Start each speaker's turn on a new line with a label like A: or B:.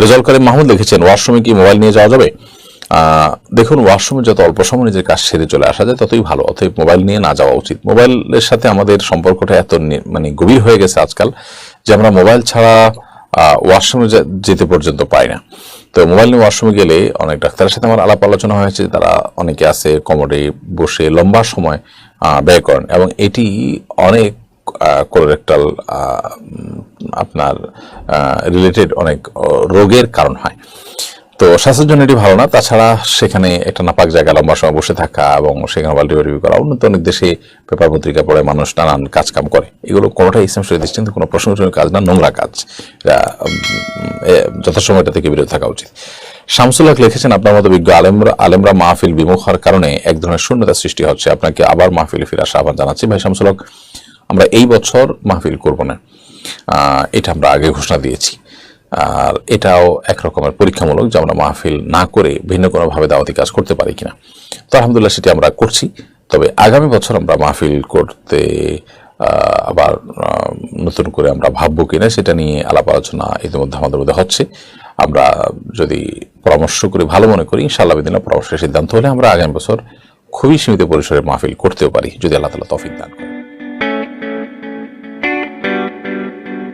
A: রেজাউল করিম মাহমুদ লিখেছেন, ওয়াশরুমে কি মোবাইল নিয়ে যাওয়া যাবে? দেখুন, ওয়াশরুমে যত অল্প সময় নিজের কাজ সেরে চলে আসা যায় ততই ভালো, অতএব মোবাইল নিয়ে না যাওয়া উচিত। মোবাইলের সাথে আমাদের সম্পর্কটা এত মানে গভীর হয়ে গেছে আজকাল যে আমরা মোবাইল ছাড়া ওয়াশরুমে যেতে পর্যন্ত পাই না। তো মোবাইল নিয়ে ওয়াশরুমে গেলে অনেক ডাক্তারের সাথে আমার আলাপ আলোচনা হয়েছে, তারা অনেকে আছে কমোডে বসে লম্বা সময় ব্যয় করেন এবং এটি অনেক কোলোরেক্টাল আপনার রিলেটেড অনেক রোগের কারণ হয়। তো স্বাস্থ্যের জন্য এটি ভালো না। তাছাড়া সেখানে একটা নাপাক জায়গা লম্বা সময় বসে থাকা এবং সেখানে বাল্টি করা, উন্নত অনেক দেশে পেপার পত্রিকা পড়ে মানুষ নানান কাজকাম করে, এগুলো কোনোটাই ইসলাম শরীয়ত দৃষ্টিতে কোনো প্রশংসনীয় কাজ না, নোংরা কাজ। যথাসময়টা থেকে বিরত থাকা উচিত। শামসুল হক লিখেছেন, আপনার মতো বিজ্ঞ আলেমরা মাহফিল বিমুখ হওয়ার কারণে এক ধরনের শূন্যতা সৃষ্টি হচ্ছে, আপনাকে আবার মাহফিলে ফিরে আসা আহ্বান জানাচ্ছি। ভাই শামসুল হক, আমরা এই বছর মাহফিল করব না, এটা আমরা আগে ঘোষণা দিয়েছি। আর এটাও একরকমের পরীক্ষামূলক যে আমরা মাহফিল না করে ভিন্ন কোনোভাবে দাওয়াতি কাজ করতে পারি কিনা। তো আলহামদুলিল্লাহ সেটি আমরা করছি। তবে আগামী বছর আমরা মাহফিল করতে আবার নতুন করে আমরা ভাববো কিনা সেটা নিয়ে আলাপ আলোচনা ইতিমধ্যে আমাদের মধ্যে হচ্ছে। আমরা যদি পরামর্শ করে ভালো মনে করি, ইনশাআল্লাহ বিদিনা পরামর্শের সিদ্ধান্ত হলে আমরা আগামী বছর খুবই সীমিত পরিসরে মাহফিল করতেও পারি, যদি আল্লাহ তাআলা তৌফিক দান করেন।